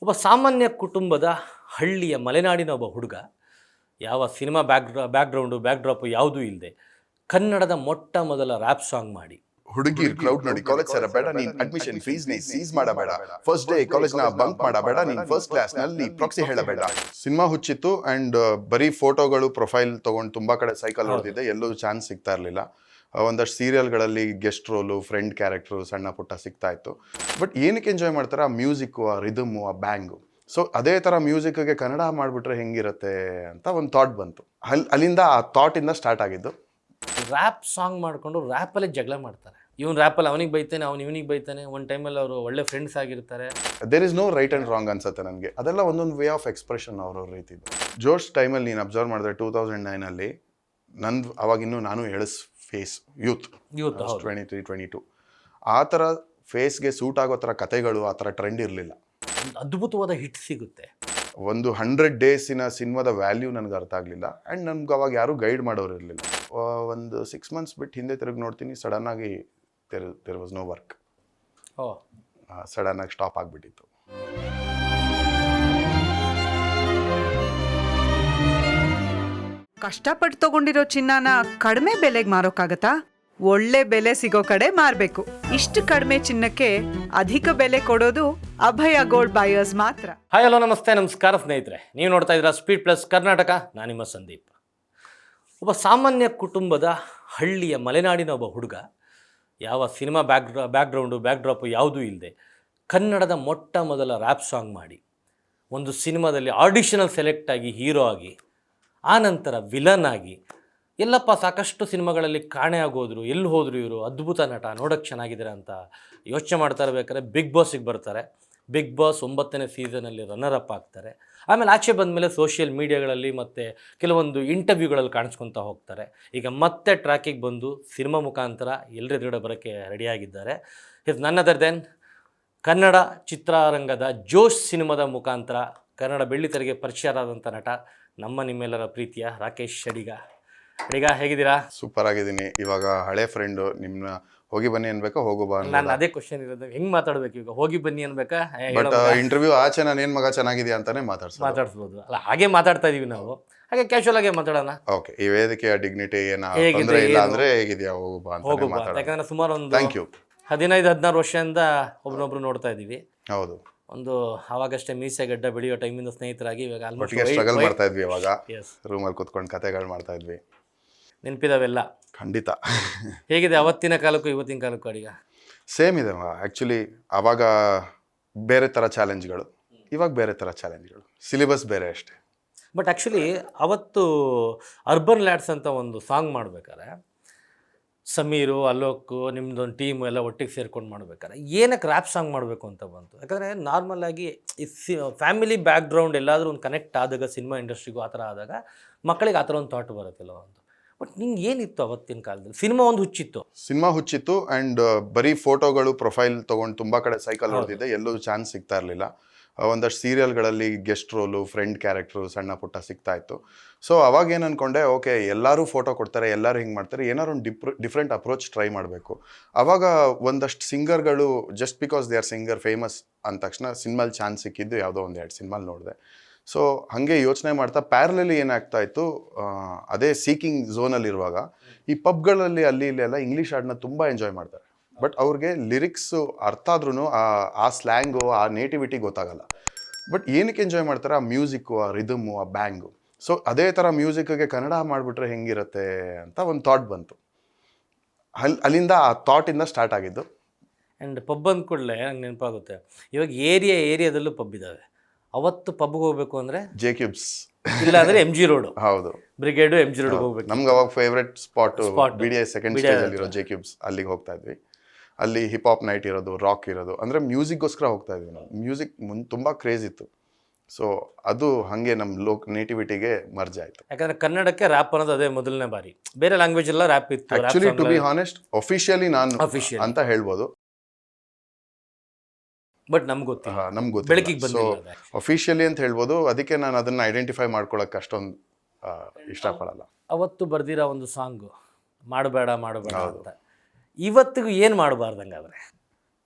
ಒಬ್ಬ ಸಾಮಾನ್ಯ ಕುಟುಂಬದ ಹಳ್ಳಿಯ ಮಲೆನಾಡಿನ ಒಬ್ಬ ಹುಡುಗ ಯಾವ ಸಿನಿಮಾ ಬ್ಯಾಕ್ಡ್ರಾಪು ಯಾವುದೂ ಇಲ್ಲದೆ ಕನ್ನಡದ ಮೊಟ್ಟ ಮೊದಲ ರ್ಯಾಪ್ ಸಾಂಗ್ ಮಾಡಿ ಹುಡುಗಿ ಕ್ರೌಡ್ ನೋಡಿ ಕಾಲೇಜ್ ಸೇರಬೇಡ, ನೀನ್ ಅಡ್ಮಿಷನ್ ಫೀಸ್ ನೀ ಸೀಸ್ ಮಾಡಬೇಡ, ಫಸ್ಟ್ ಡೇ ಕಾಲೇಜ್ ನ ಬಂಕ್ ಮಾಡಬೇಡ, ನೀನ್ ಫಸ್ಟ್ ಕ್ಲಾಸ್ ನಲ್ಲಿ ಪ್ರಾಕ್ಸಿ ಹೇಳಬೇಡ. ಸಿನಿಮಾ ಹುಚ್ಚಿತ್ತು ಅಂಡ್ ಬರೀ ಫೋಟೋಗಳು ಪ್ರೊಫೈಲ್ ತಗೊಂಡು ತುಂಬಾ ಕಡೆ ಸೈಕಲ್ ಹೊಡೆದಿದ್ದೆ, ಎಲ್ಲೂ ಚಾನ್ಸ್ ಸಿಗ್ತಾ ಇರಲಿಲ್ಲ. ಒಂದಷ್ಟು ಸೀರಿಯಲ್ಗಳಲ್ಲಿ ಗೆಸ್ಟ್ ರೋಲು, ಫ್ರೆಂಡ್ ಕ್ಯಾರೆಕ್ಟರ್ ಸಣ್ಣ ಪುಟ್ಟ ಸಿಗ್ತಾ ಇತ್ತು. ಬಟ್ ಏನಕ್ಕೆ ಎಂಜಾಯ್ ಮಾಡ್ತಾರೆ, ಆ ಮ್ಯೂಸಿಕ್ಕು, ಆ ರಿದಮು, ಆ ಬ್ಯಾಂಗು. ಸೊ ಅದೇ ಥರ ಮ್ಯೂಸಿಕ್ಗೆ ಕನ್ನಡ ಮಾಡಿಬಿಟ್ರೆ ಹೆಂಗಿರುತ್ತೆ ಅಂತ ಒಂದು ಥಾಟ್ ಬಂತು. ಅಲ್ಲಿಂದ ಆ ಥಾಟಿಂದ ಸ್ಟಾರ್ಟ್ ಆಗಿದ್ದು. ರ್ಯಾಪ್ ಸಾಂಗ್ ಮಾಡಿಕೊಂಡು ರ್ಯಾಪಲ್ಲೇ ಜಗಳ ಮಾಡ್ತಾರೆ. ಇವನು ರ್ಯಾಪಲ್ಲಿ ಅವನಿಗೆ ಬೈತಾನೆ, ಅವ್ನು ಇವನಿಗೆ ಬೈತಾನೆ. ಒಂದು ಟೈಮಲ್ಲಿ ಅವರು ಒಳ್ಳೆ ಫ್ರೆಂಡ್ಸ್ ಆಗಿರ್ತಾರೆ. There is no right and wrong ಅನ್ಸುತ್ತೆ ನನಗೆ. ಅದೆಲ್ಲ ಒಂದೊಂದು ವೇ ಆಫ್ ಎಕ್ಸ್ಪ್ರೆಷನ್ ಅವ್ರವ್ರ ರೀತಿ. ಜೋಶ್ ಟೈಮಲ್ಲಿ ನೀನು ಅಬ್ಸರ್ವ್ ಮಾಡಿದ್ರೆ 2009 ನಂದು ಅವಾಗಿನ್ನೂ ನಾನು ಫೇಸ್ ಯೂತ್ 23-22 ಆ ಥರ ಫೇಸ್ಗೆ ಸೂಟ್ ಆಗೋ ಥರ ಕತೆಗಳು, ಆ ಥರ ಟ್ರೆಂಡ್ ಇರಲಿಲ್ಲ. ಅದ್ಭುತವಾದ ಹಿಟ್ ಸಿಗುತ್ತೆ. ಒಂದು 100 ಡೇಸಿನ ಸಿನಿಮಾದ ವ್ಯಾಲ್ಯೂ ನನಗೆ ಅರ್ಥ ಆಗಲಿಲ್ಲ. ಆ್ಯಂಡ್ ನನಗೆ ಅವಾಗ ಯಾರೂ ಗೈಡ್ ಮಾಡೋರು ಇರಲಿಲ್ಲ. ಒಂದು 6 months ಬಿಟ್ಟು ಹಿಂದೆ ತಿರುಗಿ ನೋಡ್ತೀನಿ, ಸಡನ್ನಾಗಿ ದೇರ್ ವಾಸ್ ನೋ ವರ್ಕ್. ಸಡನ್ನಾಗಿ ಸ್ಟಾಪ್ ಆಗಿಬಿಟ್ಟಿತ್ತು. ಕಷ್ಟಪಟ್ಟು ತಗೊಂಡಿರೋ ಚಿನ್ನನ ಕಡಿಮೆ ಬೆಲೆಗೆ ಮಾರೋಕ್ಕಾಗತ್ತಾ? ಒಳ್ಳೆ ಬೆಲೆ ಸಿಗೋ ಕಡೆ ಮಾರಬೇಕು. ಇಷ್ಟು ಕಡಿಮೆ ಚಿನ್ನಕ್ಕೆ ಅಧಿಕ ಬೆಲೆ ಕೊಡೋದು ಅಭಯ ಗೋಲ್ಡ್ ಬಯರ್ಸ್ ಮಾತ್ರ. ಹಾಯ್, ಹಲೋ, ನಮಸ್ತೆ, ನಮಸ್ಕಾರ ಸ್ನೇಹಿತರೆ. ನೀವು ನೋಡ್ತಾ ಇದ್ದೀರಾ ಸ್ಪೀಡ್ ಪ್ಲಸ್ ಕರ್ನಾಟಕ. ನಾನು ನಿಮ್ಮ ಸಂದೀಪ್. ಒಬ್ಬ ಸಾಮಾನ್ಯ ಕುಟುಂಬದ ಹಳ್ಳಿಯ ಮಲೆನಾಡಿನ ಒಬ್ಬ ಹುಡುಗ ಯಾವ ಸಿನಿಮಾ ಬ್ಯಾಕ್ಡ್ರಾಪು ಯಾವುದೂ ಇಲ್ಲದೆ ಕನ್ನಡದ ಮೊಟ್ಟ ಮೊದಲ ರ್ಯಾಪ್ ಸಾಂಗ್ ಮಾಡಿ ಒಂದು ಸಿನಿಮಾದಲ್ಲಿ ಆಡಿಷನಲ್ಲಿ ಸೆಲೆಕ್ಟ್ ಆಗಿ ಹೀರೋ ಆಗಿ ಆನಂತರ ವಿಲನ್ ಆಗಿ ಎಲ್ಲಪ್ಪ ಸಾಕಷ್ಟು ಸಿನಿಮಾಗಳಲ್ಲಿ ಕಾಣೆ ಆಗೋದ್ರು. ಎಲ್ಲಿ ಹೋದ್ರು ಇವರು, ಅದ್ಭುತ ನಟ, ನೋಡೋಕ್ಕೆ ಚೆನ್ನಾಗಿದ್ದಾರೆ ಅಂತ ಯೋಚನೆ ಮಾಡ್ತಾ ಇರಬೇಕಾದ್ರೆ ಬಿಗ್ ಬಾಸಿಗೆ ಬರ್ತಾರೆ. ಬಿಗ್ ಬಾಸ್ 9ನೇ ಸೀಸನಲ್ಲಿ ರನ್ನರ್ ಅಪ್ ಆಗ್ತಾರೆ. ಆಮೇಲೆ ಆಚೆ ಬಂದಮೇಲೆ ಸೋಷಿಯಲ್ ಮೀಡಿಯಾಗಳಲ್ಲಿ ಮತ್ತು ಕೆಲವೊಂದು ಇಂಟರ್ವ್ಯೂಗಳಲ್ಲಿ ಕಾಣಿಸ್ಕೊತಾ ಹೋಗ್ತಾರೆ. ಈಗ ಮತ್ತೆ ಟ್ರ್ಯಾಕಿಗೆ ಬಂದು ಸಿನಿಮಾ ಮುಖಾಂತರ ಎಲ್ಲರೆದುರುಗಡೆ ಬರೋಕ್ಕೆ ರೆಡಿಯಾಗಿದ್ದಾರೆ. Is none other than Kannada ಚಿತ್ರರಂಗದ ಜೋಶ್ ಸಿನಿಮಾದ ಮುಖಾಂತರ ಕನ್ನಡ ಬೆಳ್ಳಿತೆರೆಗೆ ಪರಿಚಯರಾದಂಥ ನಟ, ನಮ್ಮ ನಿಮ್ಮೆಲ್ಲರ ಪ್ರೀತಿಯ ರಾಕೇಶ್ ಅಡಿಗ. ಹೇಗಿದ್ದೀರಾ? ಸೂಪರ್ ಆಗಿದ್ದೀನಿ. ಇವಾಗ ಹಳೆ ಫ್ರೆಂಡು ನಿಮ್ಮನ್ನ ಹೋಗಿ ಬನ್ನಿ ಅನ್ಬೇಕಾ, ಹೋಗು ಬಾ? ನಾನು ಅದೇ ಕ್ವಶನ್ ಇರೋದು, ಹೆಂಗೆ ಮಾತಾಡ್ಬೇಕು ಈಗ? ಹೋಗಿ ಬನ್ನಿ ಅನ್ಬೇಕಾ? ಬಟ್ ಇಂಟರ್ವ್ಯೂ ಆಚೆ ನಾನು ಏನು ಮಗ ಚೆನ್ನಾಗಿದೆಯಾ ಅಂತಾನೆ ಮಾತಾಡ್ಸ್ಬೋದು. ಅಲ್ಲ, ಹಾಗೆ ಮಾತಾಡ್ತಾ ಇದೀವಿ ನಾವು, ಹಾಗೆ ಕ್ಯಾಶುವಲ್ ಆಗಿ ಮಾತಾಡೋಣ. ಓಕೆ, ಈ ವೇದಿಕೆಯ ಡಿಗ್ನಿಟಿ ತೊಂದರೆ ಇಲ್ಲ ಅಂದ್ರೆ ಹೇಗಿದೆಯಾ, ಹೋಗು ಬಾ ಅಂತ ಮಾತಾಡೋಣ. ಯಾಕಂದ್ರೆ ಸುಮಾರು ಒಂದು ಥ್ಯಾಂಕ್ ಯು 15-16 ವರ್ಷದಿಂದ ಒಬ್ರೊಬ್ರು ನೋಡ್ತಾ ಇದ್ದೀವಿ. ಹೌದು, ಒಂದು ಅವಾಗಷ್ಟೇ ಮೀಸೆ ಗಡ್ಡ ಬೆಳೆಯೋ ಟೈಮಿಂದ ಸ್ನೇಹಿತರಾಗಿ ಇವಾಗ ಆಲ್ಮೋಸ್ಟ್ ಸ್ಟ್ರಗಲ್ ಮಾಡ್ತಾ ಇದ್ವಿ. ಅವಾಗ ರೂಮಲ್ಲಿ ಕುತ್ಕೊಂಡು ಕತೆಗಳು ಮಾಡ್ತಾ ಇದ್ವಿ. ನೆನಪಿದಾವೆಲ್ಲ? ಖಂಡಿತ. ಹೇಗಿದೆ ಅವತ್ತಿನ ಕಾಲಕ್ಕೂ ಇವತ್ತಿನ ಕಾಲಕ್ಕೂ ಅಡಿಗ? ಸೇಮ್ ಇದೆ. ಆ್ಯಕ್ಚುಲಿ ಆವಾಗ ಬೇರೆ ಥರ ಚಾಲೆಂಜ್ಗಳು, ಇವಾಗ ಬೇರೆ ಥರ ಚಾಲೆಂಜ್ಗಳು, ಸಿಲೆಬಸ್ ಬೇರೆ ಅಷ್ಟೇ. ಬಟ್ ಆ್ಯಕ್ಚುಲಿ ಅವತ್ತು ಅರ್ಬನ್ ಲ್ಯಾಡ್ಸ್ ಅಂತ ಒಂದು ಸಾಂಗ್ ಮಾಡ್ಬೇಕಾರೆ ಸಮೀರು, ಅಲೋಕ್, ನಿಮ್ಮದೊಂದು ಟೀಮು ಎಲ್ಲ ಒಟ್ಟಿಗೆ ಸೇರ್ಕೊಂಡು ಮಾಡ್ಬೇಕಾರೆ ಏನಕ್ಕೆ ರ್ಯಾಪ್ ಸಾಂಗ್ ಮಾಡಬೇಕು ಅಂತ ಬಂತು? ಯಾಕಂದರೆ ನಾರ್ಮಲಾಗಿ ಈ ಫ್ಯಾಮಿಲಿ ಬ್ಯಾಕ್ಗ್ರೌಂಡ್ ಎಲ್ಲಾದರೂ ಒಂದು ಕನೆಕ್ಟ್ ಆದಾಗ, ಸಿನಿಮಾ ಇಂಡಸ್ಟ್ರಿಗೂ ಆ ಥರ ಆದಾಗ ಮಕ್ಕಳಿಗೆ ಆ ಥರ ಒಂದು ಥಾಟ್ ಬರುತ್ತಲ್ಲ ಒಂದು. ಬಟ್ ನಿಂಗೆ ಏನಿತ್ತು ಅವತ್ತಿನ ಕಾಲದಲ್ಲಿ? ಸಿನಿಮಾ ಹುಚ್ಚಿತ್ತು ಆ್ಯಂಡ್ ಬರೀ ಫೋಟೋಗಳು ಪ್ರೊಫೈಲ್ ತೊಗೊಂಡು ತುಂಬ ಕಡೆ ಸೈಕಲ್ ಹೊಡೆದಿದ್ದೆ, ಎಲ್ಲೂ ಚಾನ್ಸ್ ಸಿಗ್ತಾ ಇರಲಿಲ್ಲ. ಒಂದಷ್ಟು ಸೀರಿಯಲ್ಗಳಲ್ಲಿ ಗೆಸ್ಟ್ ರೋಲು, ಫ್ರೆಂಡ್ ಕ್ಯಾರೆಕ್ಟ್ರು ಸಣ್ಣ ಪುಟ್ಟ ಸಿಗ್ತಾ ಇತ್ತು. ಸೊ ಅವಾಗ ಏನು ಅಂದ್ಕೊಂಡೆ, ಓಕೆ ಎಲ್ಲರೂ ಫೋಟೋ ಕೊಡ್ತಾರೆ, ಎಲ್ಲರೂ ಹಿಂಗೆ ಮಾಡ್ತಾರೆ, ಏನಾದ್ರು ಒಂದು ಡಿಫ್ರೆಂಟ್ ಅಪ್ರೋಚ್ ಟ್ರೈ ಮಾಡಬೇಕು. ಆವಾಗ ಒಂದಷ್ಟು ಸಿಂಗರ್ಗಳು just because they are singer famous ಅಂದ ತಕ್ಷಣ ಸಿನಿಮಾಲಿ ಚಾನ್ಸ್ ಸಿಕ್ಕಿದ್ದು ಯಾವುದೋ 1-2 ಸಿನಿಮಾಲಿ ನೋಡಿದೆ. ಸೊ ಹಾಗೆ ಯೋಚನೆ ಮಾಡ್ತಾ ಪ್ಯಾರಲಲ್ಲಿ ಏನಾಗ್ತಾ ಇತ್ತು, ಅದೇ ಸೀಕಿಂಗ್ ಝೋನಲ್ಲಿರುವಾಗ ಈ ಪಬ್ಗಳಲ್ಲಿ ಅಲ್ಲಿ ಇಲ್ಲೆಲ್ಲ ಇಂಗ್ಲೀಷ್ ಹಾಡನ್ನ ತುಂಬ ಎಂಜಾಯ್ ಮಾಡ್ತಾರೆ. ಬಟ್ ಅವ್ರಿಗೆ ಲಿರಿಕ್ಸು ಅರ್ಥ ಆದ್ರೂ ಆ ಸ್ಲ್ಯಾಂಗು, ಆ ನೇಟಿವಿಟಿ ಗೊತ್ತಾಗಲ್ಲ. ಬಟ್ ಏನಕ್ಕೆ ಎಂಜಾಯ್ ಮಾಡ್ತಾರೆ, ಆ ಮ್ಯೂಸಿಕ್ಕು, ಆ ರಿದಮು, ಆ ಬ್ಯಾಂಗು. ಸೊ ಅದೇ ಥರ ಮ್ಯೂಸಿಕ್ಗೆ ಕನ್ನಡ ಮಾಡಿಬಿಟ್ರೆ ಹೆಂಗಿರುತ್ತೆ ಅಂತ ಒಂದು ಥಾಟ್ ಬಂತು. ಅಲ್ಲಿಂದ ಆ ಥಾಟಿಂದ ಸ್ಟಾರ್ಟ್ ಆಗಿದ್ದು. ಆ್ಯಂಡ್ ಪಬ್ ಅಂದ ಕೂಡಲೇ ನಂಗೆ ನೆನಪಾಗುತ್ತೆ, ಇವಾಗ ಏರಿಯಾದಲ್ಲೂ ಪಬ್ ಇದ್ದಾವೆ. ಅವತ್ತು ಪಬ್ಗೆ ಹೋಗ್ಬೇಕು ಅಂದರೆ ಜೇಕ್ಯೂಬ್ಸ್, ಇಲ್ಲ ಅಂದರೆ MG ರೋಡು. ಹೌದು, ಬ್ರಿಗೇಡು MG ರೋಡ್ ಹೋಗ್ಬೇಕು. ನಮ್ಗೆ ಅವಾಗ ಫೇವ್ರೆಟ್ ಸ್ಪಾಟು BDI ಸೆಕೆಂಡ್ ಸ್ಟೇಜಲ್ಲಿರೋ ಜೇಕ್ಯೂಬ್ಸ್. ಅಲ್ಲಿಗೆ ಹೋಗ್ತಾ ಇದ್ವಿ. ಅಲ್ಲಿ ಹಿಪ್ ಹಾಪ್ ನೈಟ್ ಇರೋದು, ರಾಕ್ ಇರೋದು, ಅಂದರೆ ಮ್ಯೂಸಿಕ್ಗೋಸ್ಕರ ಹೋಗ್ತಾ ಇದ್ವಿ ನಾವು. ಮ್ಯೂಸಿಕ್ ತುಂಬ ಕ್ರೇಜ್ ಇತ್ತು. ಸೊ ಅದು ಹಾಗೆ ನಮ್ಮ ನೇಟಿವಿಟಿಗೆ ಮರ್ಜ್ ಆಯಿತು. ಯಾಕಂದರೆ ಕನ್ನಡಕ್ಕೆ ರ್ಯಾಪ್ ಅನ್ನೋದು ಅದೇ ಮೊದಲನೇ ಬಾರಿ. ಬೇರೆ ಲ್ಯಾಂಗ್ವೇಜ್ ಎಲ್ಲ ರ್ಯಾಪ್ ಇತ್ತು. Actually to be honest officially ನಾನು ಅಂತ ಹೇಳ್ಬೋದು. ಬಟ್ ನಮ್ಗೆ ಗೊತ್ತಿಲ್ಲ, ಬೆಳಕಿಗೆ ಬಂದಿಲ್ಲ ಅಫಿಷಿಯಲಿ ಅಂತ ಹೇಳ್ಬೋದು. ಅದಕ್ಕೆ ನಾನು ಅದನ್ನು ಐಡೆಂಟಿಫೈ ಮಾಡ್ಕೊಳಕ್ಕೆ ಅಷ್ಟೊಂದು ಇಷ್ಟಪಡಲ್ಲ. ಅವತ್ತು ಬರ್ದಿರೋ ಒಂದು ಸಾಂಗು ಮಾಡಬೇಡ ಅಂತ ಇವತ್ತಿಗೂ ಏನು ಮಾಡಬಾರ್ದಂಗಾದ್ರೆ?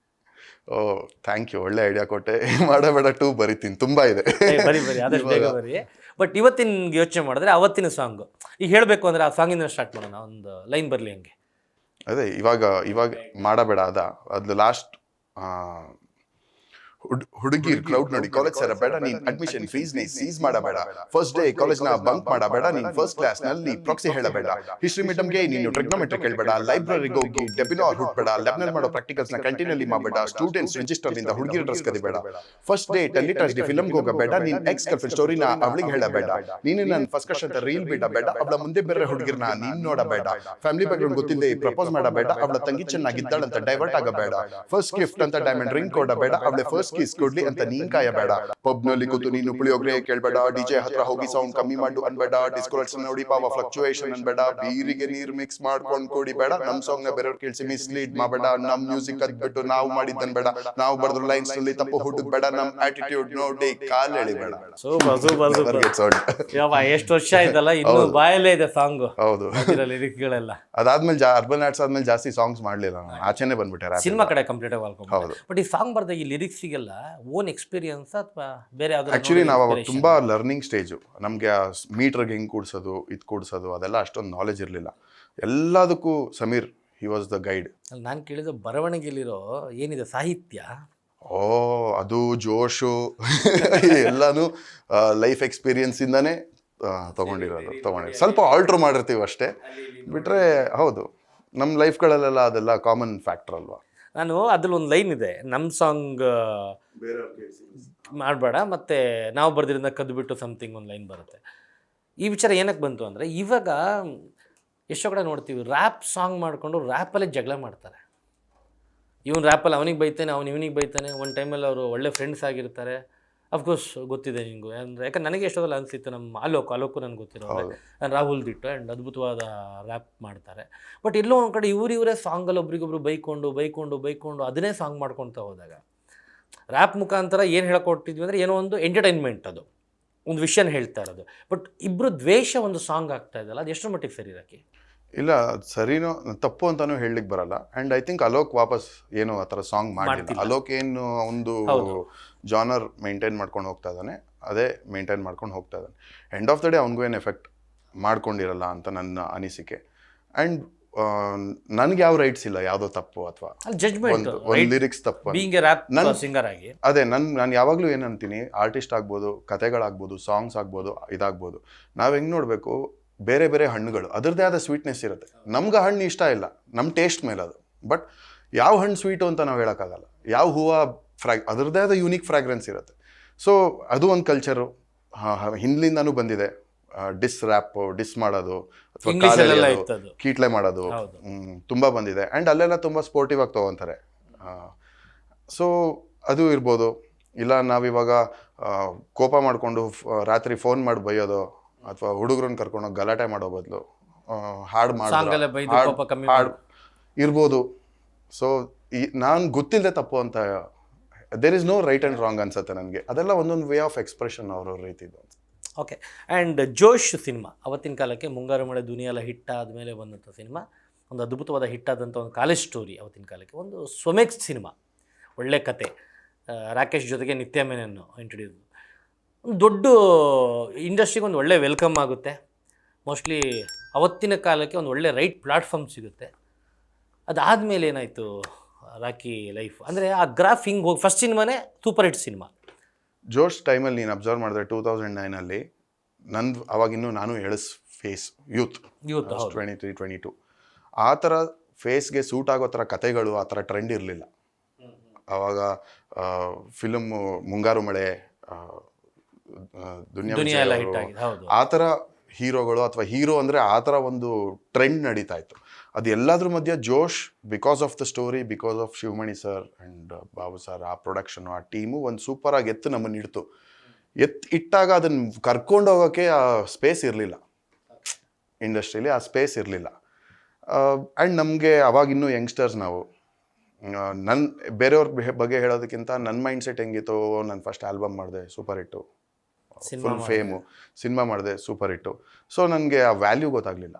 ಓ ಥ್ಯಾಂಕ್ ಯು, ಒಳ್ಳೆ ಐಡಿಯಾ ಕೊಟ್ಟೆ. ಮಾಡಬೇಡ 2 ಬರಿತೀನಿ, ತುಂಬ ಇದೆ. ಬರಿ ಆದಷ್ಟು ಬೇಗ ಬರಿ. ಬಟ್ ಇವತ್ತಿನ ಯೋಚನೆ ಮಾಡಿದ್ರೆ ಅವತ್ತಿನ ಸಾಂಗು ಈಗ ಹೇಳಬೇಕು ಅಂದರೆ ಆ ಸಾಂಗಿಂದ ಸ್ಟಾರ್ಟ್ ಮಾಡೋಣ, ಒಂದು ಲೈನ್ ಬರಲಿ ಹಂಗೆ. ಅದೇ ಇವಾಗ ಮಾಡಬೇಡ ಅದು ಲಾಸ್ಟ್ ಹುಡುಗಿರ್ ಕ್ರೌಡ್ ನೋಡಿ ಕಾಲೇಜ್ ಸೇರಬೇಡ, ನೀನ್ ಅಡ್ಮಿಷನ್ ಫೀಸ್ ಸೀಸ್ ಮಾಡಬೇಡ, ಫಸ್ಟ್ ಡೇ ಕಾಲೇಜ್ ನ ಬಂಕ್ ಮಾಡಬೇಡ, ನೀನ್ ಫಸ್ಟ್ ಕ್ಲಾಸ್ ನಲ್ಲಿ ಪ್ರಾಕ್ಸಿ ಹೇಳಬೇಡ, ಹಿಸ್ಟ್ರಿ ಮೀಡಿಯಂಗೆ ನೀನು ಟ್ರಿಗ್ನೋಮೆಟ್ರಿ ಕೇಳಬೇಡ, ಲೈಬ್ರರಿಗೆ ಹೋಗಿ ಡೆಬಿನಾರ್ ಹುಟ್ಬೇಡ, ಲೆಬ್ನರ್ ಮಾಡೋ ಪ್ರಾಕ್ಟಿಕಲ್ಸ್ ನ ಕಂಟಿನ್ಯೂಲಿ ಮಾಡಬೇಡ, ಸ್ಟೂಡೆಂಟ್ಸ್ ರಿಜಿಸ್ಟರ್ ನಿಂದ ಹುಡುಗಿರ ಡ್ರೆಸ್ ಕದಿಬೇಡ, ಫಸ್ಟ್ ಡೇ ಟೆಲಿಟಾಸ್ ಡಿ ಫಿಲ್ಮ್ಗೆ ಹೋಗಬೇಡ, ನೀನ್ ಎಕ್ಸ್ ಗರ್ಲ್ಫ್ರೆಂಡ್ ಸ್ಟೋರಿನ ಅವಳಿಗೆ ಹೇಳಬೇಡ, ನೀನು ನನ್ನ ಫಸ್ಟ್ ಕ್ರಶ್ ಅಂತ ರೀಲ್ ಬಿಡಬೇಡ, ಅವಳ ಮುಂದೆ ಬೇರೆ ಹುಡುಗಿರ್ನ ನೀನ್ ನೋಡಬೇಡ, ಫ್ಯಾಮಿಲಿ ಬ್ಯಾಕ್ಗ್ರೌಂಡ್ ಗೊತ್ತಿಲ್ಲದೆ ಪ್ರಪೋಸ್ ಮಾಡಬೇಡ, ಅವಳ ತಂಗಿ ಚೆನ್ನಾಗಿದ್ದಾಳಂತ ಡೈವರ್ಟ್ ಆಗಬೇಡ, ಫಸ್ಟ್ ಗಿಫ್ಟ್ ಅಂತ ಡೈಮಂಡ್ ರಿಂಗ್ ಕೊಡಬೇಡ, ಅವಳ ಫಸ್ಟ್ ಕಿಸ್ ಕೊಡ್ಲಿ ಅಂತ ನೀನ್ ಕಾಯಬೇಡ, ಪಬ್ ನಲ್ಲಿ ಕೂತು ನೀನು ಪುಳಿಯೋಗರೆ ಕೇಳಬೇಡ, ಡಿಜೆ ಹತ್ರ ಹೋಗಿ ಸೌಂಡ್ ಕಮ್ಮಿ ಮಾಡು ಅನ್ಬೇಡ, ಡಿಸ್ಕೋಲರ್ಸ್ ನೋಡಿ ಪಾವ ಫ್ಲಕ್ಚುಯೇಷನ್ ಅನ್ಬೇಡ, ಬೀರಿಗೆ ನೀರ್ ಮಿಕ್ಸ್ ಮಾಡ್ಕೊಂಡು ಕುಡಿಬೇಡ, ನಮ್ ಸಾಂಗ್ ನ ಬೇರೆಯವ್ರು ಕೇಳಿಸಿ ಮಿಸ್ಲೀಡ್ ಮಾಡಬೇಡ, ನಮ್ ಮ್ಯೂಸಿಕ್ ಅದ್ಬಿಟ್ಟು ನಾವು ಮಾಡಿದ್ದನ್ಬೇಡ, ನಾವು ಬರೆದ್ರು ಲೈನ್ಸ್ ನಲ್ಲಿ ತಪ್ಪು ಹುಡುಕ್ಬೇಡ, ನಮ್ ಆಟಿಟ್ಯೂಡ್ ನೋಡಿ ಕಾಲ್ ಎಳಿಬೇಡ. ಎಷ್ಟು ವರ್ಷ ಆಯ್ತಲ್ಲ, ಇನ್ನು ಬಾಯಲ್ಲೇ ಇದೆ ಸಾಂಗ್. ಹೌದು, ಲಿರಿಕ್ಸ್ಗಳೆಲ್ಲ. ಅದಾದ್ಮೇಲೆ ಅರ್ಬನ್ ಆರ್ಟ್ಸ್ ಆದ್ಮೇಲೆ ಜಾಸ್ತಿ ಸಾಂಗ್ಸ್ ಮಾಡ್ಲಿಲ್ಲ, ಆಚೆನೆ ಬಂದ್ಬಿಟ್ಟೆ, ಸಿನಿಮಾ ಕಡೆ ಕಂಪ್ಲೀಟ್ ಆಗಿ. ಹೌದು. ಬಟ್ ಈ ಸಾಂಗ್ ಬರ್ದಾಗ ಈ ಲಿರಿಕ್ಸಿಗೆಲ್ಲ ಓನ್ ಎಕ್ಸ್ಪೀರಿಯನ್ಸ್ ಅಥವಾ ಬೇರೆ ಯಾವ್ದಾದ್ರು? ಆಕ್ಚುಲಿ ನಾವು ಅವಾಗ ತುಂಬಾ ಲರ್ನಿಂಗ್ ಸ್ಟೇಜು, ನಮಗೆ ಆ ಮೀಟರ್ಗೆ ಹೆಂಗ್ ಕೂಡ್ಸೋದು ಇದು ಕೂಡ್ಸೋದು ಅದೆಲ್ಲ ಅಷ್ಟೊಂದು ನಾಲೆಜ್ ಇರಲಿಲ್ಲ. ಎಲ್ಲದಕ್ಕೂ Sameer he was the guide. ನಾನು ಕೇಳಿದ ಬರವಣಿಗೆಲಿರೋ ಏನಿದೆ ಸಾಹಿತ್ಯ, ಓ ಅದು ಜೋಶು ಎಲ್ಲಾನು ಲೈಫ್ ಎಕ್ಸ್ಪೀರಿಯನ್ಸ್ ಇಂದಾನೆ ತಗೊಂಡಿರೋದು. ಸ್ವಲ್ಪ ಆಲ್ಟ್ರ್ ಮಾಡಿರ್ತೀವಿ ಅಷ್ಟೇ, ಬಿಟ್ರೆ ಹೌದು ನಮ್ಮ ಲೈಫ್ಗಳಲ್ಲೆಲ್ಲ ಅದೆಲ್ಲ ಕಾಮನ್ ಫ್ಯಾಕ್ಟರ್ ಅಲ್ವಾ. ನಾನು ಅದ್ರಲ್ಲಿ ಒಂದು ಲೈನ್ ಇದೆ, ನಮ್ಮ ಸಾಂಗ್ ಮಾಡಬೇಡ ಮತ್ತು ನಾವು ಬರ್ದಿರಿಂದ ಕದ್ದುಬಿಟ್ಟು ಸಮಥಿಂಗ್ ಒಂದು ಲೈನ್ ಬರುತ್ತೆ. ಈ ವಿಚಾರ ಏನಕ್ಕೆ ಬಂತು ಅಂದರೆ, ಇವಾಗ ಎಷ್ಟೋ ಕಡೆ ನೋಡ್ತೀವಿ ರ್ಯಾಪ್ ಸಾಂಗ್ ಮಾಡಿಕೊಂಡು ರ್ಯಾಪಲ್ಲೇ ಜಗಳ ಮಾಡ್ತಾರೆ. ಇವನು ರ್ಯಾಪಲ್ಲಿ ಅವನಿಗೆ ಬೈತಾನೆ, ಅವ್ನು ಇವನಿಗೆ ಬೈತಾನೆ. ಒಂದು ಟೈಮಲ್ಲಿ ಅವರು ಒಳ್ಳೆ ಫ್ರೆಂಡ್ಸ್ ಆಗಿರ್ತಾರೆ. ಅಫ್ಕೋರ್ಸ್ ಗೊತ್ತಿದೆ ನಿಮಗೂ, ಅಂದರೆ ಯಾಕಂದ್ರೆ ನನಗೆ ಎಷ್ಟೋದಲ್ಲ ಅನಿಸಿತ್ತು, ನಮ್ಮ ಅಲೋಕು ನನಗೆ ಗೊತ್ತಿರೋ ರಾಹುಲ್ ದಿಟ್ಟು ಆ್ಯಂಡ್ ಅದ್ಭುತವಾದ ರ್ಯಾಪ್ ಮಾಡ್ತಾರೆ. ಬಟ್ ಎಲ್ಲೋ ಒಂದು ಕಡೆ ಇವರೇ ಸಾಂಗಲ್ಲಿ ಒಬ್ರಿಗೊಬ್ರು ಬೈಕೊಂಡು ಅದನ್ನೇ ಸಾಂಗ್ ಮಾಡ್ಕೊಳ್ತಾ ಹೋದಾಗ ರ್ಯಾಪ್ ಮುಖಾಂತರ ಏನು ಹೇಳ್ಕೊಟ್ಟಿದ್ವಿ ಅಂದರೆ ಏನೋ ಒಂದು ಎಂಟರ್ಟೈನ್ಮೆಂಟ್, ಅದು ಒಂದು ವಿಷಯನ ಹೇಳ್ತಾ ಇರೋದು. ಬಟ್ ಇಬ್ಬರು ದ್ವೇಷ ಒಂದು ಸಾಂಗ್ ಆಗ್ತಾ ಇದೆಯಲ್ಲ, ಅದು ಎಷ್ಟರ ಮಟ್ಟಿಗೆ ಸರಿ ಇರೋಕ್ಕೆ? ಇಲ್ಲ, ಸರಿನೋ ತಪ್ಪು ಅಂತಾನು ಹೇಳಲಿಕ್ಕೆ ಬರಲ್ಲ. ಆ್ಯಂಡ್ ಐ ಥಿಂಕ್ ಅಲೋಕ್ ವಾಪಸ್ ಏನು ಆ ಥರ ಸಾಂಗ್ ಮಾಡಿಲ್ಲ. ಅಲೋಕ್ ಏನು ಒಂದು ಜಾನರ್ ಮೇಂಟೈನ್ ಮಾಡ್ಕೊಂಡು ಹೋಗ್ತಾ ಇದ್ದಾನೆ, ಅದೇ ಮೇಂಟೈನ್ ಮಾಡ್ಕೊಂಡು ಹೋಗ್ತಾ ಇದ್ದಾನೆ. ಎಂಡ್ ಆಫ್ ದ ಡೇ ಅವ್ನಿಗೂ ಏನು ಎಫೆಕ್ಟ್ ಮಾಡ್ಕೊಂಡಿರಲ್ಲ ಅಂತ ನನ್ನ ಅನಿಸಿಕೆ. ಆ್ಯಂಡ್ ನನ್ಗೆ ಯಾವ ರೈಟ್ಸ್ ಇಲ್ಲ ಯಾವುದೋ ತಪ್ಪು ಅಥವಾ ಒಂದು ಲಿರಿಕ್ಸ್ ತಪ್ಪು. ಅದೇ ನಾನು ಯಾವಾಗಲೂ ಏನಂತೀನಿ, ಆರ್ಟಿಸ್ಟ್ ಆಗ್ಬೋದು, ಕತೆಗಳಾಗ್ಬೋದು, ಸಾಂಗ್ಸ್ ಆಗ್ಬೋದು, ಇದಾಗ್ಬೋದು, ನಾವು ಹೆಂಗೆ ನೋಡಬೇಕು, ಬೇರೆ ಬೇರೆ ಹಣ್ಣುಗಳು ಅದರದ್ದೇ ಆದ ಸ್ವೀಟ್ನೆಸ್ ಇರುತ್ತೆ. ನಮ್ಗೆ ಹಣ್ಣು ಇಷ್ಟ ಇಲ್ಲ, ನಮ್ಮ ಟೇಸ್ಟ್ ಮೇಲೆ ಅದು. ಬಟ್ ಯಾವ ಹಣ್ಣು ಸ್ವೀಟು ಅಂತ ನಾವು ಹೇಳೋಕ್ಕಾಗಲ್ಲ. ಯಾವ ಹೂವು ಅದರದ್ದೇ ಆದ ಯೂನಿಕ್ ಫ್ರಾಗ್ರೆನ್ಸ್ ಇರುತ್ತೆ. ಸೊ ಅದು ಒಂದು ಕಲ್ಚರು ಹಿಂದ್ಲಿಂದನೂ ಬಂದಿದೆ. ಡಿಸ್ ರ್ಯಾಪ್, ಡಿಸ್ ಮಾಡೋದು ಅಥವಾ ಕೀಟ್ಲೆ ಮಾಡೋದು ತುಂಬ ಬಂದಿದೆ. ಆ್ಯಂಡ್ ಅಲ್ಲೆಲ್ಲ ತುಂಬ ಸ್ಪೋರ್ಟಿವ್ ಆಗಿ ತೊಗೊತಾರೆ. ಸೊ ಅದು ಇರ್ಬೋದು. ಇಲ್ಲ ನಾವಿವಾಗ ಕೋಪ ಮಾಡಿಕೊಂಡು ರಾತ್ರಿ ಫೋನ್ ಮಾಡಿ ಬೈಯೋದು ಅಥವಾ ಹುಡುಗರನ್ನ ಕರ್ಕೊಂಡೋಗಿ ಗಲಾಟೆ ಮಾಡೋ ಬದಲು ಹಾಡು ಇರ್ಬೋದು. ಸೊ ನಾನು ಗೊತ್ತಿಲ್ಲದೆ ತಪ್ಪು ಅಂತ there is no right and wrong ಅನ್ಸುತ್ತೆ ನನಗೆ. ಅದೆಲ್ಲ ಒಂದೊಂದು ವೇ ಆಫ್ ಎಕ್ಸ್ಪ್ರೆಷನ್ ಅವ್ರವ್ರ ರೀತಿದು. ಓಕೆ. ಆ್ಯಂಡ್ ಜೋಶ್ ಸಿನಿಮಾ ಅವತ್ತಿನ ಕಾಲಕ್ಕೆ ಮುಂಗಾರು ಮಳೆ ದುನಿಯೆಲ್ಲ ಹಿಟ್ ಆದಮೇಲೆ ಬಂದಂಥ ಸಿನಿಮಾ, ಒಂದು ಅದ್ಭುತವಾದ ಹಿಟ್ಟಾದಂಥ ಒಂದು ಕಾಲೇಜ್ ಸ್ಟೋರಿ. ಅವತ್ತಿನ ಕಾಲಕ್ಕೆ ಒಂದು ಸ್ವಮೇಕ್ಸ್ ಸಿನಿಮಾ, ಒಳ್ಳೆ ಕತೆ, ರಾಕೇಶ್ ಜೊತೆಗೆ ನಿತ್ಯ ಮೆನನ್ ಇಂಟ್ರೊಡ್ಯೂಸ್. ಒಂದು ದೊಡ್ಡ ಇಂಡಸ್ಟ್ರಿಗೆ ಒಂದು ಒಳ್ಳೆ ವೆಲ್ಕಮ್ ಆಗುತ್ತೆ. ಮೋಸ್ಟ್ಲಿ ಅವತ್ತಿನ ಕಾಲಕ್ಕೆ ಒಂದು ಒಳ್ಳೆ ರೈಟ್ ಪ್ಲಾಟ್ಫಾರ್ಮ್ ಸಿಗುತ್ತೆ. ಅದಾದಮೇಲೆ ಏನಾಯಿತು ರಾಕಿ ಲೈಫ್? ಅಂದರೆ ಆ ಗ್ರಾಫ್ ಹಿಂಗೆ ಹೋಗಿ ಫಸ್ಟ್ ಸಿನಿಮಾನೇ ಸೂಪರ್ ಹಿಟ್ ಸಿನಿಮಾ. ಜೋಶ್ ಟೈಮಲ್ಲಿ ನೀನು ಅಬ್ಸರ್ವ್ ಮಾಡಿದ್ರೆ 2009 ಅವಾಗಿನ್ನೂ ನಾನು ಫೇಸ್ ಯೂತ್ 23-22 ಆ ಥರ ಫೇಸ್ಗೆ ಸೂಟ್ ಆಗೋ ಥರ ಕತೆಗಳು, ಆ ಥರ ಟ್ರೆಂಡ್ ಇರಲಿಲ್ಲ ಆವಾಗ. ಫಿಲಮ್ ಮುಂಗಾರು ಮಳೆ, ದುನಿಯಾ ಆ ಥರ ಹೀರೋಗಳು ಅಥವಾ ಹೀರೋ ಅಂದರೆ ಆ ಥರ ಒಂದು ಟ್ರೆಂಡ್ ನಡೀತಾ ಇತ್ತು. ಅದು ಎಲ್ಲದ್ರ ಮಧ್ಯೆ Josh, because of the story, because of Shivamani sir and Babu sir, ಆ ಪ್ರೊಡಕ್ಷನು, ಆ ಟೀಮು ಒಂದು ಸೂಪರಾಗಿ ನಮ್ಮನ್ನು ಇಡ್ತು. ಇಟ್ಟಾಗ ಅದನ್ನು ಕರ್ಕೊಂಡು ಹೋಗೋಕ್ಕೆ ಆ ಸ್ಪೇಸ್ ಇರಲಿಲ್ಲ ಇಂಡಸ್ಟ್ರೀಲಿ, ಆ ಸ್ಪೇಸ್ ಇರಲಿಲ್ಲ. ಆ್ಯಂಡ್ ನಮಗೆ ಅವಾಗಿನ್ನೂ ಯಂಗ್ಸ್ಟರ್ಸ್ ನಾವು. ಬೇರೆಯವ್ರ ಬಗ್ಗೆ ಹೇಳೋದಕ್ಕಿಂತ ನನ್ನ ಮೈಂಡ್ ಸೆಟ್ ಹೆಂಗಿತ್ತು, ನಾನು ಫಸ್ಟ್ ಆಲ್ಬಮ್ ಮಾಡಿದೆ, ಸೂಪರ್ ಹಿಟ್ಟು, ಫುಲ್ ಫೇಮು, ಸಿನಿಮಾ ಮಾಡಿದೆ, ಸೂಪರ್ ಹಿಟ್ಟು. ಸೊ ನನಗೆ ಆ ವ್ಯಾಲ್ಯೂ ಗೊತ್ತಾಗಲಿಲ್ಲ.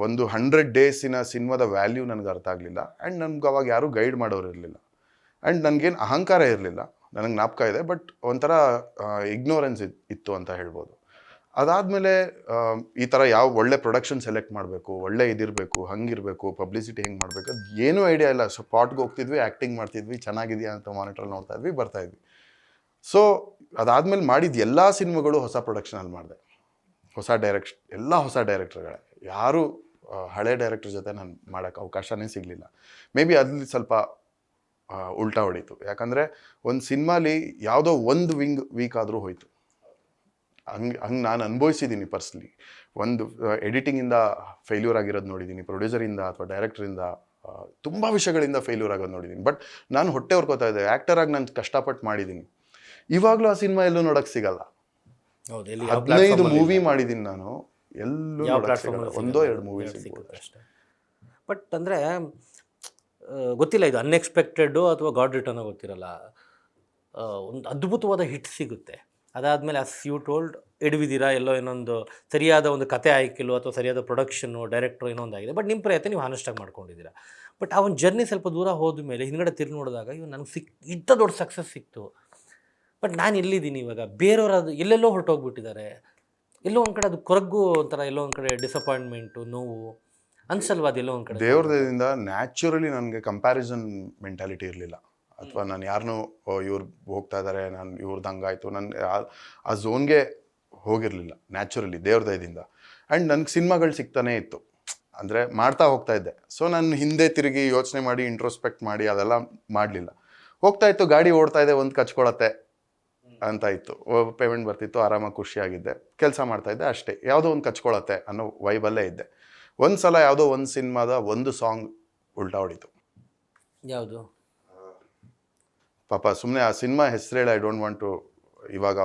ಒಂದು 100 ಡೇಸಿನ ಸಿನಿಮಾದ ವ್ಯಾಲ್ಯೂ ನನಗೆ ಅರ್ಥ ಆಗಲಿಲ್ಲ. ಆ್ಯಂಡ್ ನನಗೆ ಅವಾಗ ಯಾರೂ ಗೈಡ್ ಮಾಡೋರು ಇರಲಿಲ್ಲ. ಆ್ಯಂಡ್ ನನಗೇನು ಅಹಂಕಾರ ಇರಲಿಲ್ಲ, ನನಗೆ ಜ್ಞಾಪಕ ಇದೆ. ಬಟ್ ಒಂಥರ ಇಗ್ನೋರೆನ್ಸ್ ಇತ್ತು ಅಂತ ಹೇಳ್ಬೋದು. ಅದಾದಮೇಲೆ ಈ ಥರ ಯಾವ ಒಳ್ಳೆ ಪ್ರೊಡಕ್ಷನ್ ಸೆಲೆಕ್ಟ್ ಮಾಡಬೇಕು, ಒಳ್ಳೆ ಇದಿರಬೇಕು, ಹಂಗಿರಬೇಕು, ಪಬ್ಲಿಸಿಟಿ ಹೆಂಗೆ ಮಾಡಬೇಕು, ಅದು ಏನೂ ಐಡಿಯಾ ಇಲ್ಲ. ಸೊ ಪಾಟ್ಗೆ ಹೋಗ್ತಿದ್ವಿ, ಆ್ಯಕ್ಟಿಂಗ್ ಮಾಡ್ತಿದ್ವಿ, ಚೆನ್ನಾಗಿದೆಯಾ ಅಂತ ಮಾನಿಟ್ರಲ್ಲಿ ನೋಡ್ತಾ ಇದ್ವಿ, ಬರ್ತಾಯಿದ್ವಿ. ಸೊ ಅದಾದಮೇಲೆ ಮಾಡಿದ ಎಲ್ಲ ಸಿನಿಮಾಗಳು ಹೊಸ ಪ್ರೊಡಕ್ಷನಲ್ಲಿ ಮಾಡಿದೆ, ಹೊಸ ಹೊಸ ಡೈರೆಕ್ಟರ್ಗಳೇ. ಯಾರೂ ಹಳೆ ಡೈರೆಕ್ಟರ್ ಜೊತೆ ನಾನು ಮಾಡೋಕ್ಕೆ ಅವಕಾಶನೇ ಸಿಗಲಿಲ್ಲ. ಮೇ ಬಿ ಅಲ್ಲಿ ಸ್ವಲ್ಪ ಉಲ್ಟಾ ಹೊಡೀತು. ಯಾಕಂದರೆ ಒಂದು ಸಿನಿಮಾಲಿ ಯಾವುದೋ ಒಂದು ವೀಕ್ ಆದರೂ ಹೋಯಿತು. ಹಂಗೆ ನಾನು ಅನುಭವಿಸಿದ್ದೀನಿ ಪರ್ಸ್ನಲಿ. ಒಂದು ಎಡಿಟಿಂಗಿಂದ ಫೇಲ್ಯೂರ್ ಆಗಿರೋದು ನೋಡಿದ್ದೀನಿ, ಪ್ರೊಡ್ಯೂಸರಿಂದ ಅಥವಾ ಡೈರೆಕ್ಟ್ರಿಂದ ತುಂಬ ವಿಷಯಗಳಿಂದ ಫೇಲ್ಯೂರ್ ಆಗೋದು ನೋಡಿದ್ದೀನಿ. ಬಟ್ ನಾನು ಹೊಟ್ಟೆ ಹೊರ್ಕೋತಾ ಇದ್ದೆ, ಆ್ಯಕ್ಟರಾಗಿ ನಾನು ಕಷ್ಟಪಟ್ಟು ಮಾಡಿದ್ದೀನಿ. ಇವಾಗಲೂ ಆ ಸಿನಿಮಾ ಎಲ್ಲೂ ನೋಡೋಕ್ಕೆ ಸಿಗಲ್ಲ. 15 ಮೂವಿ ಮಾಡಿದ್ದೀನಿ ನಾನು, ಎಲ್ಲೂ ನೋಡೋಕ್ಕೆ ಸಿಗಲ್ಲ. 1-2 ಮೂವಿ ಸಿಗ್ಬೋದು ಅಷ್ಟೇ. ಬಟ್ ಅಂದರೆ ಗೊತ್ತಿಲ್ಲ, ಇದು ಅನ್ಎಕ್ಸ್ಪೆಕ್ಟೆಡ್ಡು ಅಥವಾ ಗಾಡ್ ರಿಟರ್ನೋ ಗೊತ್ತಿರಲ್ಲ. ಒಂದು ಅದ್ಭುತವಾದ ಹಿಟ್ ಸಿಗುತ್ತೆ, ಅದಾದಮೇಲೆ ಅಸ್ ಯು ಟೋಲ್ಡ್ ಎಡವಿದ್ದೀರಾ, ಎಲ್ಲೋ ಇನ್ನೊಂದು ಸರಿಯಾದ ಒಂದು ಕತೆ ಆಯ್ಕೆಲ್ಲೋ ಅಥವಾ ಸರಿಯಾದ ಪ್ರೊಡಕ್ಷನ್ನು ಡೈರೆಕ್ಟ್ರು ಏನೋ ಒಂದಾಗಿದೆ. ಬಟ್ ನಿಮ್ಮ ಪ್ರಯತ್ನ ನೀವು ಹಾನೆಸ್ಟಾಗಿ ಮಾಡ್ಕೊಂಡಿದ್ದೀರಾ. ಬಟ್ ಆ ಒಂದು ಜರ್ನಿ ಸ್ವಲ್ಪ ದೂರ ಹೋದ ಮೇಲೆ ಹಿಂದ್ಗಡೆ ತಿರುಗಿ ನೋಡಿದಾಗ ಇವು ನನಗೆ ಇಂಥ ದೊಡ್ಡ ಸಕ್ಸಸ್ ಸಿಕ್ತು, ಬಟ್ ನಾನು ಎಲ್ಲಿದ್ದೀನಿ ಇವಾಗ, ಬೇರೆಯವರು ಅದು ಎಲ್ಲೆಲ್ಲೋ ಹೊರಟೋಗ್ಬಿಟ್ಟಿದ್ದಾರೆ, ಎಲ್ಲೋ ಒಂದು ಕಡೆ ಅದು ಕೊರಗು ಒಂಥರ, ಎಲ್ಲೋ ಒಂದು ಕಡೆ ಡಿಸಪಾಯಿಂಟ್ಮೆಂಟು, ನೋವು ಅನ್ಸಲ್ವಾ? ಅದೆಲ್ಲೋ ಒಂದು ಕಡೆ ದೇವ್ರದಿಂದ ನ್ಯಾಚುರಲಿ ನನಗೆ ಕಂಪ್ಯಾರಿಸನ್ ಮೆಂಟಾಲಿಟಿ ಇರಲಿಲ್ಲ. ಅಥವಾ ನಾನು ಯಾರನ್ನೂ ಇವ್ರು ಹೋಗ್ತಾ ಇದ್ದಾರೆ, ನಾನು ಇವ್ರದ್ದು ಹಂಗಾಯ್ತು, ನಾನು ಆ ಝೋನ್ಗೆ ಹೋಗಿರಲಿಲ್ಲ ನ್ಯಾಚುರಲಿ ದೇವ್ರ ದಯದಿಂದ. ಆ್ಯಂಡ್ ನನಗೆ ಸಿನಿಮಾಗಳು ಸಿಗ್ತಾನೇ ಇತ್ತು, ಅಂದರೆ ಮಾಡ್ತಾ ಹೋಗ್ತಾ ಇದ್ದೆ. ಸೊ ನಾನು ಹಿಂದೆ ತಿರುಗಿ ಯೋಚನೆ ಮಾಡಿ ಇಂಟ್ರೋಸ್ಪೆಕ್ಟ್ ಮಾಡಿ ಅದೆಲ್ಲ ಮಾಡಲಿಲ್ಲ. ಹೋಗ್ತಾ ಇತ್ತು, ಗಾಡಿ ಓಡ್ತಾ ಇದೆ, ಒಂದು ಕಚ್ಕೊಳತ್ತೆ ಅಂತ ಇತ್ತು, ಪೇಮೆಂಟ್ ಬರ್ತಿತ್ತು, ಆರಾಮಾಗಿ ಖುಷಿಯಾಗಿದ್ದೆ, ಕೆಲಸ ಮಾಡ್ತಾಯಿದ್ದೆ ಅಷ್ಟೇ. ಯಾವುದೋ ಒಂದು ಕಚ್ಕೊಳತ್ತೆ ಅನ್ನೋ ವೈಬಲ್ಲೇ ಇದ್ದೆ. ಒಂದು ಸಲ ಯಾವುದೋ ಒಂದು ಸಿನಿಮಾದ ಒಂದು ಸಾಂಗ್ ಉಲ್ಟಾ ಹೊಡಿತು. ಯಾವುದು ಪಾಪ ಸುಮ್ಮನೆ ಆ ಸಿನಿಮಾ ಹೆಸರು ಹೇಳಿ, ಐ ಡೋಂಟ್ ವಾಂಟ್ ಟು. ಇವಾಗ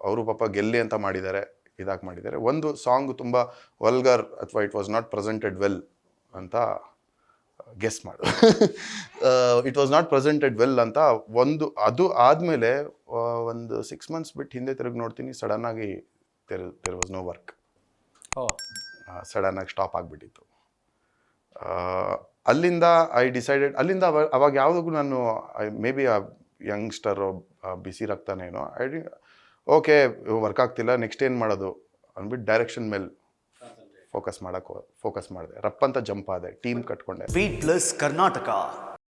ಅವರು ಪಾಪ ಗೆಲ್ಲಿ ಅಂತ ಮಾಡಿದ್ದಾರೆ, ಇದಾಗಿ ಮಾಡಿದ್ದಾರೆ. ಒಂದು ಸಾಂಗ್ ತುಂಬ ವಲ್ಗರ್ ಅಥವಾ it was not presented well ಅಂತ ಗೆಸ್ ಮಾಡು. It was not presented well ಅಂತ ಒಂದು. ಅದು ಆದಮೇಲೆ ಒಂದು 6 months ಬಿಟ್ಟು ಹಿಂದೆ ತಿರುಗಿ ನೋಡ್ತೀನಿ, ಸಡನ್ನಾಗಿ ದೇರ್ ವಾಸ್ ನೋ ವರ್ಕ್. ಸಡನ್ನಾಗಿ ಸ್ಟಾಪ್ ಆಗಿಬಿಟ್ಟಿತ್ತು. ಅಲ್ಲಿಂದ ಐ ಡಿಸೈಡೆಡ್, ಅಲ್ಲಿಂದ ಅವಾಗ ಯಾವುದಕ್ಕೂ ನಾನು ಮೇ ಬಿ ಯಂಗ್ಸ್ಟರ್ ಬಿಸಿ ರಕ್ತನೇನೋ, ಓಕೆ ವರ್ಕ್ ಆಗ್ತಿಲ್ಲ, ನೆಕ್ಸ್ಟ್ ಏನು ಮಾಡೋದು ಅಂದ್ಬಿಟ್ಟು ಡೈರೆಕ್ಷನ್ ಮೇಲೆ ಫೋಕಸ್ ಮಾಡಿದೆ. ರಪ್ ಅಂತ ಜಂಪ್ ಆದೆ, ಟೀಮ್ ಕಟ್ಕೊಂಡೆ. Beat plus Karnataka.